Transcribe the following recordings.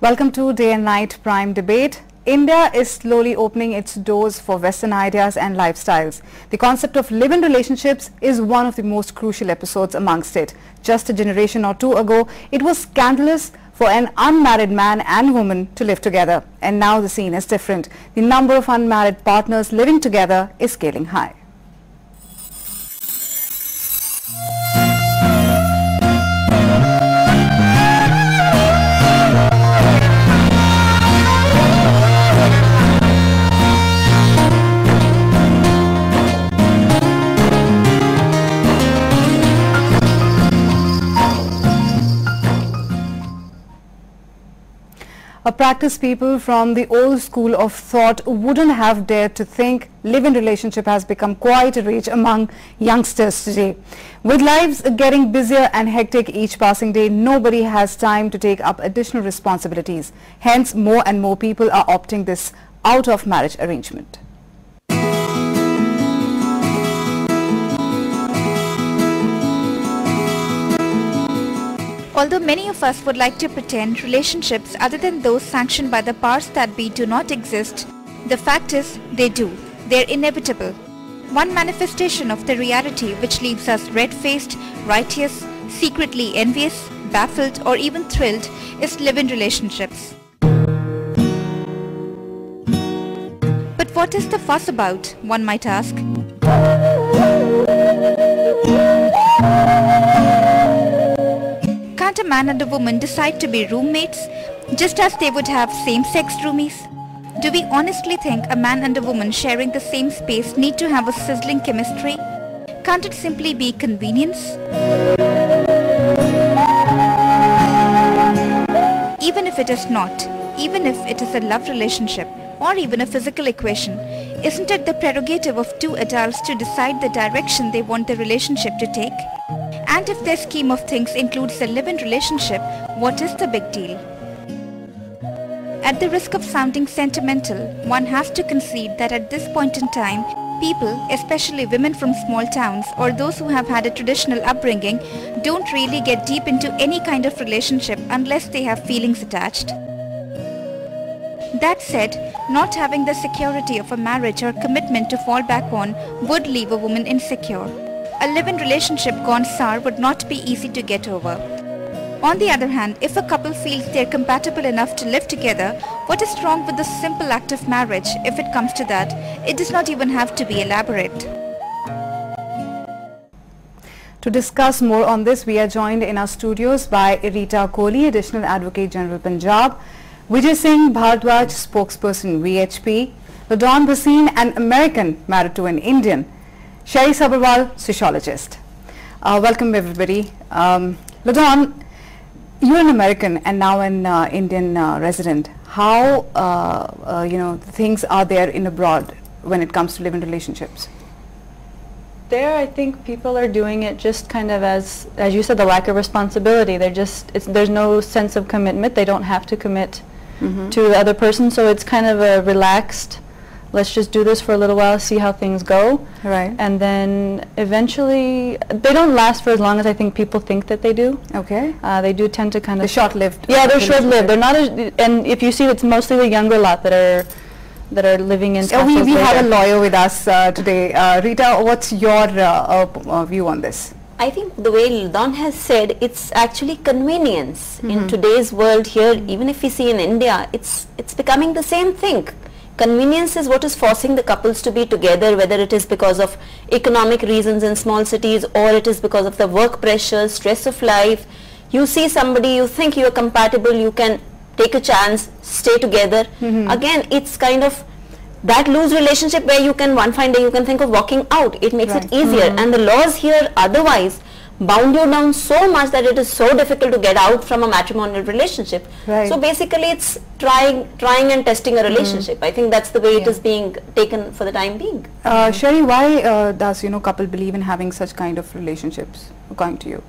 Welcome to Day and Night Prime Debate. India is slowly opening its doors for Western ideas and lifestyles. The concept of live-in relationships is one of the most crucial episodes amongst it. Just a generation or two ago, it was scandalous for an unmarried man and woman to live together. And now the scene is different. The number of unmarried partners living together is scaling high. A practice people from the old school of thought wouldn't have dared to think live-in relationship has become quite a reach among youngsters today. With lives getting busier and hectic each passing day, nobody has time to take up additional responsibilities. Hence, more and more people are opting this out of marriage arrangement. Although many of us would like to pretend relationships other than those sanctioned by the powers that be do not exist, the fact is they do. They're inevitable. One manifestation of the reality which leaves us red-faced, righteous, secretly envious, baffled or even thrilled is live-in relationships. But what is the fuss about, one might ask? Can't a man and a woman decide to be roommates, just as they would have same-sex roomies? Do we honestly think a man and a woman sharing the same space need to have a sizzling chemistry? Can't it simply be convenience? Even if it is not, even if it is a love relationship, or even a physical equation, isn't it the prerogative of two adults to decide the direction they want the relationship to take? And if their scheme of things includes a live-in relationship, what is the big deal? At the risk of sounding sentimental, one has to concede that at this point in time, people, especially women from small towns or those who have had a traditional upbringing, don't really get deep into any kind of relationship unless they have feelings attached. That said, not having the security of a marriage or commitment to fall back on would leave a woman insecure. A live-in relationship gone sour would not be easy to get over. On the other hand, if a couple feels they're compatible enough to live together, what is wrong with the simple act of marriage? If it comes to that, it does not even have to be elaborate. To discuss more on this, we are joined in our studios by Rita Kohli, Additional Advocate General Punjab, Vijay Singh Bhardwaj, spokesperson VHP, Ladon Bhasin, an American married to an Indian, Sherry Sabharwal, sociologist. Welcome everybody. Ladon, you're an American and now an Indian resident. How things are there in abroad when it comes to live-in relationships? There, I think people are doing it just kind of as you said, the lack of responsibility. There's no sense of commitment. They don't have to commit to the other person, so it's kind of a relaxed, let's just do this for a little while, see how things go. Right. And then eventually, they don't last for as long as I think people think that they do. Okay. They do tend to kind of... They're short-lived. Yeah, they're short-lived. They're not as, and if you see, it's mostly the younger lot that are living in... So we have a lawyer with us today. Rita, what's your view on this? I think the way Ladon has said, it's actually convenience. In today's world here, even if we see in India, it's becoming the same thing. Convenience is what is forcing the couples to be together, whether it is because of economic reasons in small cities or it is because of the work pressure, stress of life. You see somebody, you think you are compatible, you can take a chance, stay together. Again, it's kind of that loose relationship where you can one fine day you can think of walking out. It makes it easier, and the laws here otherwise bound you down so much that it is so difficult to get out from a matrimonial relationship. Right. So basically it's trying and testing a relationship. I think that's the way it is being taken for the time being. Sherry, why does couple believe in having such kind of relationships, according to you?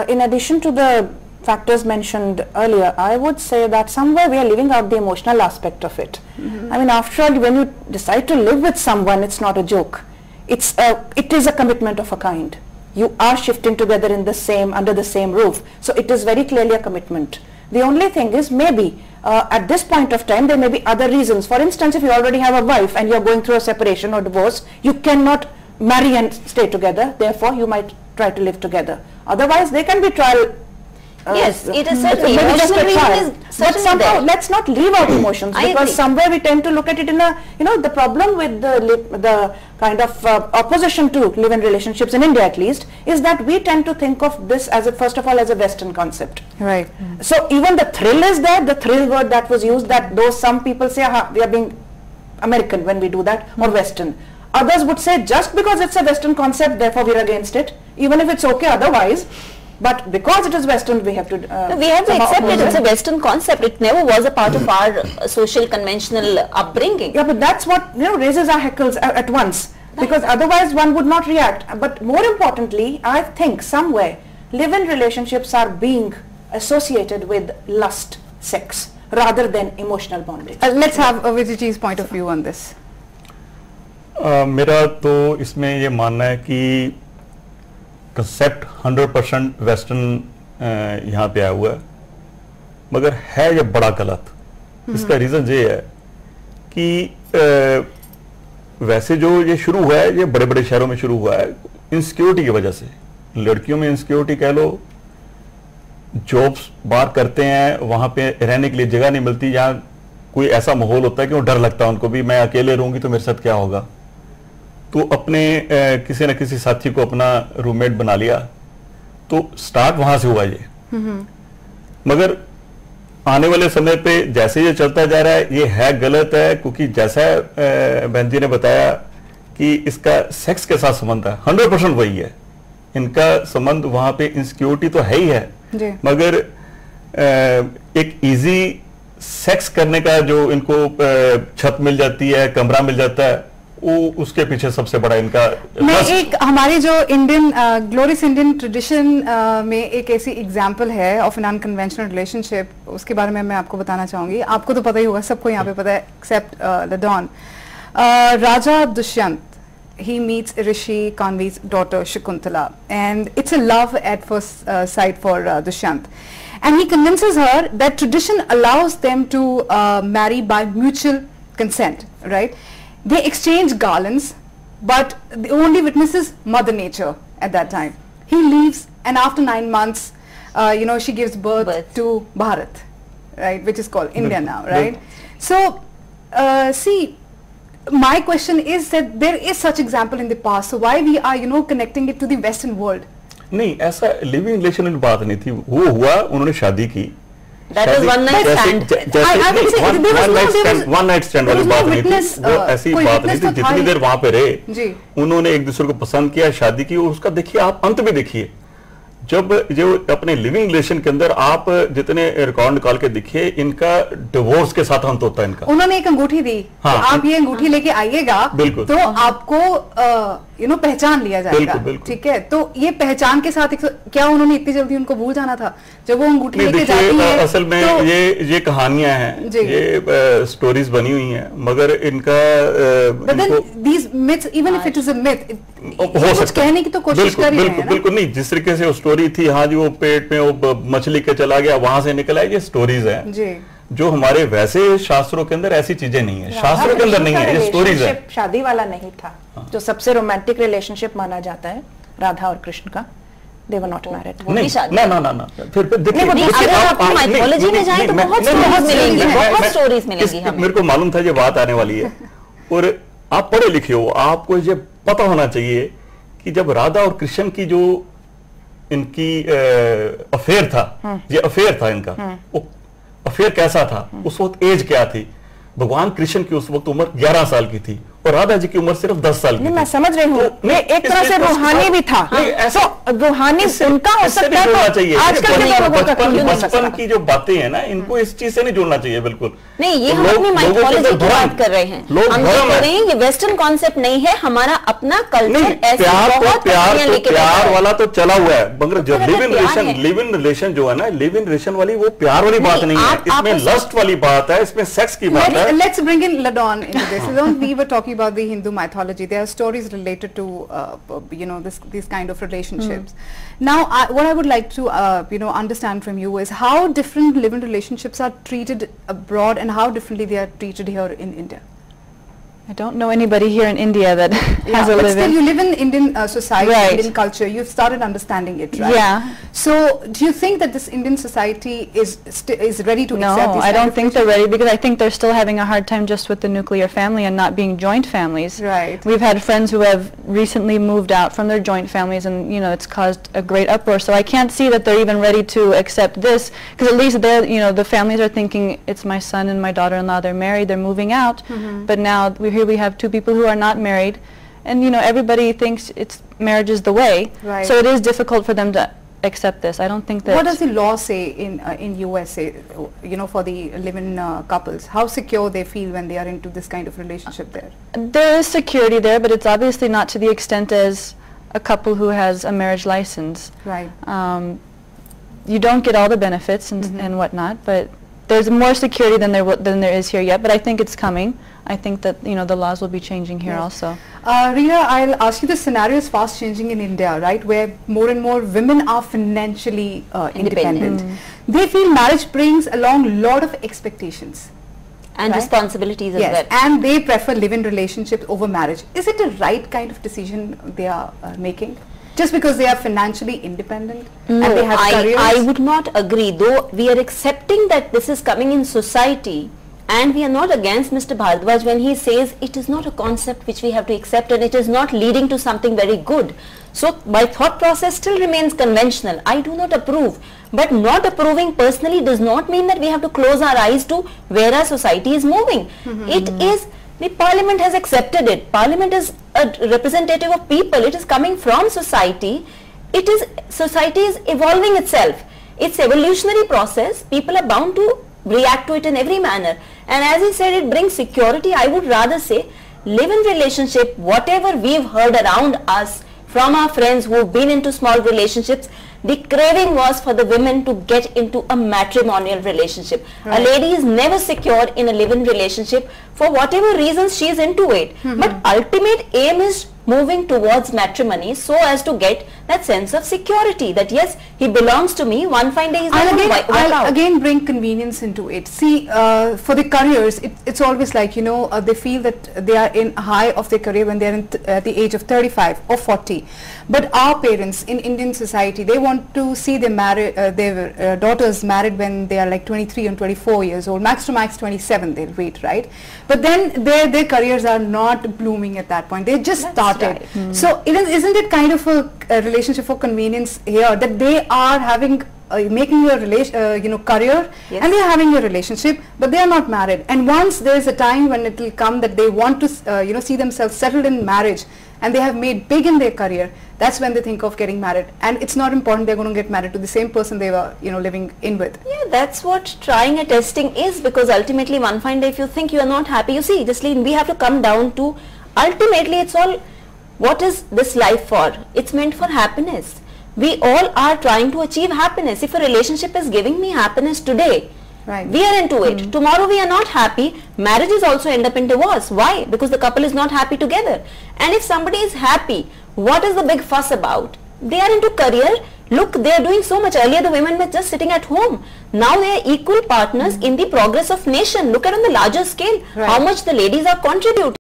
In addition to the factors mentioned earlier, I would say that somewhere we are leaving out the emotional aspect of it. I mean, after all, when you decide to live with someone, it's not a joke. It is a commitment of a kind. You are shifting together in the same, under the same roof. So it is very clearly a commitment. The only thing is maybe at this point of time there may be other reasons. For instance, if you already have a wife and you're going through a separation or divorce, you cannot marry and stay together, therefore you might try to live together. Otherwise there can be trial. Yes, it is certainly maybe just emotional a reason trial. is But certainly somehow there. let's not leave out emotions, I because agree. somewhere we tend to look at it in a, the problem with the kind of opposition to live-in relationships in India at least, is that we tend to think of this as first of all as a Western concept. Right. So even the thrill is there, the thrill word that was used, that though some people say, aha, we are being American when we do that, or Western. Others would say just because it's a Western concept, therefore we are against it, even if it's okay otherwise. But because it is Western, we have to We have to somehow accept it. oppose It's a Western concept. It never was a part of our social conventional upbringing. Yeah, but that's what raises our hackles at once, because otherwise one would not react. But more importantly, I think somewhere live-in relationships are being associated with lust, sex, rather than emotional bondage. Let's have Vijayji's point of view on this. मेरा तो इसमें ये मानना है कि concept 100% western यहाँ पे आया हुआ है, मगर है ये बड़ा गलत। इसका रीज़न ये है कि वैसे जो ये शुरू हुआ है, ये बड़े बड़े शहरों में शुरू हुआ है इनसिक्योरिटी की वजह से। लड़कियों में इनसिक्योरिटी कह लो, जॉब्स बाहर करते हैं, वहाँ पे रहने के लिए जगह नहीं मिलती, यहाँ कोई ऐसा माहौल होता है कि वो डर लगता है उनको भी, मैं अकेले रहूँगी तो मेरे साथ क्या होगा, तो अपने किसी न किसी साथी को अपना रूममेट बना लिया। तो स्टार्ट वहां से हुआ ये। मगर आने वाले समय पे जैसे ये चलता जा रहा है, ये है गलत है, क्योंकि जैसा बहन जी ने बताया कि इसका सेक्स के साथ संबंध है, 100% वही है इनका संबंध। वहां पे इनसिक्योरिटी तो है ही है, मगर एक इजी सेक्स करने का जो इनको छत मिल जाती है, कमरा मिल जाता है, वो उसके पीछे सबसे बड़ा इनका मैं एक हमारी जो इंडियन ग्लोरियस इंडियन ट्रेडिशन में एक ऐसी एग्जांपल है ऑफ एन अनकन्वेंशनल रिलेशनशिप, उसके बारे में मैं आपको बताना चाहूंगी। आपको तो पता ही होगा, सबको यहाँ पे पता है except the dawn. Raja Dushyant, he meets Rishi Kanvi's daughter Shakuntala, and it's a love at first sight for Dushyant, and he convinces her that tradition allows them to marry by mutual consent, right? They exchange garlands, but the only witness is Mother Nature at that time. He leaves, and after 9 months, she gives birth to Bharat, right, which is called India now, right? So, see, my question is that there is such example in the past, so why we are, connecting it to the Western world? नहीं, ऐसा living relation में बात नहीं थी, वो हुआ, उन्होंने शादी की। That is one night stand. I would say one night stand वाली बात नहीं थी, वो ऐसी बात नहीं थी। जितनी देर वहां पे रहे, उन्होंने एक दूसरे को पसंद किया, शादी की, और उसका देखिए आप अंत भी देखिए, जब जो अपने लिविंग रिलेशन के अंदर आप जितने रिकॉर्ड निकाल के देखिए, इनका डिवोर्स के साथ अंत होता है इनका। उन्होंने एक अंगूठी दी, हाँ, आप ये अंगूठी लेके आइएगा तो आपको पहचान लिया जाएगा, ठीक है। तो ये पहचान के साथ क्या उन्होंने इतनी जल्दी उनको भूल जाना था जब वो अंगूठी लेके जाती है? असल में तो ये कहानियां हैं, ये स्टोरीज बनी हुई हैं, मगर इनका these myths, even if it is a myth, कुछ कहने की तो कोशिश कर ही रहे हैं ना। बिल्कुल नहीं, जिस तरीके से वो स्टोरी थी, हाँ जी, वो पेट में वो मछली के चला गया, वहां से निकला, ये स्टोरीज हैं जी, जो हमारे वैसे शास्त्रों के अंदर ऐसी चीजें नहीं है, शास्त्रों के अंदर नहीं है, ये स्टोरीज है। शादी वाला नहीं था, जो सबसे रोमांटिक रिलेशनशिप माना जाता है राधा और कृष्ण का, they were not married. ना फिर देखिए, माइथोलॉजी में जाए तो बहुत स्टोरीज मिलेंगी हमें। मेरे को मालूम था ये बात आने वाली है, और आप पढ़े लिखे हो, आपको ये पता होना चाहिए कि जब राधा और कृष्ण की जो इनकी अफेयर था, ये अफेयर था इनका, वो अफेयर कैसा था, उस वक्त एज क्या थी? भगवान कृष्ण की उस वक्त उम्र 11 साल की थी और राधा जी की उम्र सिर्फ 10 साल की थी। मैं समझ रही हूँ, एक तरह से रूहानी भी था, तो रूहानी उनका हो सकता है, आजकल के बचपन की जो बातें हैं ना, इनको इस चीज से नहीं जोड़ना चाहिए बिल्कुल। नहीं, ये हम अपनी माइथोलॉजी की बात कर रहे हैं, हम ये कह रहे हैं ये वेस्टर्न कॉन्सेप्ट नहीं है, हमारा अपना कल्चर प्यार वाला तो चला हुआ है, मगर जो लिव इन रिलेशन जो है ना, लिव इन रिलेशन वाली वो प्यार वाली बात नहीं है, इसमें लस्ट वाली बात है, इसमें सेक्स की बात है. Let's bring in Ladon into this. Ladon, we were talking about the Hindu mythology. There are stories related to these kind of relationships. Now, what I would like to understand from you is how different live-in relationships are treated abroad and how differently they are treated here in India. I don't know anybody here in India that has a but live-in. Still you live in Indian society, Right. Indian culture. You've started understanding it, right? Yeah. So, do you think that this Indian society is ready to No, accept these I kind don't of think they're ready, because I think they're still having a hard time just with the nuclear family and not being joint families. Right. We've had friends who have recently moved out from their joint families, and it's caused a great uproar. So I can't see that they're even ready to accept this, because at least they're, the families are thinking, it's my son and my daughter-in-law, they're married, they're moving out. But now we have two people who are not married, and everybody thinks marriage is the way. Right. So it is difficult for them to accept this. I don't think that. What does the law say in USA, for the live-in couples? How secure they feel when they are into this kind of relationship there? There is security there, but it's obviously not to the extent as a couple who has a marriage license. Right. You don't get all the benefits and whatnot, but there's more security than there is here yet. But I think it's coming. I think that the laws will be changing here also. Rita, I'll ask you, the scenario is fast changing in India, right, where more and more women are financially independent. They feel marriage brings along a lot of expectations. And responsibilities as well. And they prefer live-in relationships over marriage. Is it a right kind of decision they are making? Just because they are financially independent and they have careers? I would not agree, though we are accepting that this is coming in society. And we are not against Mr. Bhardwaj when he says it is not a concept which we have to accept, and it is not leading to something very good. So my thought process still remains conventional. I do not approve. But not approving personally does not mean that we have to close our eyes to where our society is moving. It is, the Parliament has accepted it. Parliament is a representative of people. It is coming from society. Society is evolving itself. It's evolutionary process. People are bound to react to it in every manner. And as he said, it brings security. I would rather say live-in relationship, whatever we've heard around us from our friends who have been into small relationships, the craving was for the women to get into a matrimonial relationship. Right. A lady is never secure in a live-in relationship for whatever reasons she is into it. But ultimate aim is moving towards matrimony so as to get that sense of security, that yes, he belongs to me, one fine day he's not going to work out. I'll again bring convenience into it. See, for the careers, it's always like, they feel that they are in high of their career when they're at the age of 35 or 40. But our parents in Indian society, they want to see their daughters married when they are like 23 and 24 years old, max to max 27 they'll wait, right? But then their careers are not blooming at that point. They just started. Right. So isn't it kind of a relationship for convenience here, that they are having making your career, and they are having a relationship, but they are not married. And once there is a time when it will come that they want to see themselves settled in marriage, and they have made big in their career, that's when they think of getting married. And it's not important they're going to get married to the same person they were living in with. Yeah, that's what trying and testing is, because ultimately one fine day if you think you are not happy, you see, Jasleen, we have to come down to ultimately it's all, what is this life for? It's meant for happiness. We all are trying to achieve happiness. If a relationship is giving me happiness today, right, we are into it. Tomorrow we are not happy. Marriages also end up in divorce. Why? Because the couple is not happy together. And if somebody is happy, what is the big fuss about? They are into career. Look, they are doing so much. Earlier the women were just sitting at home. Now they are equal partners in the progress of nation. Look at on the larger scale how much the ladies are contributing.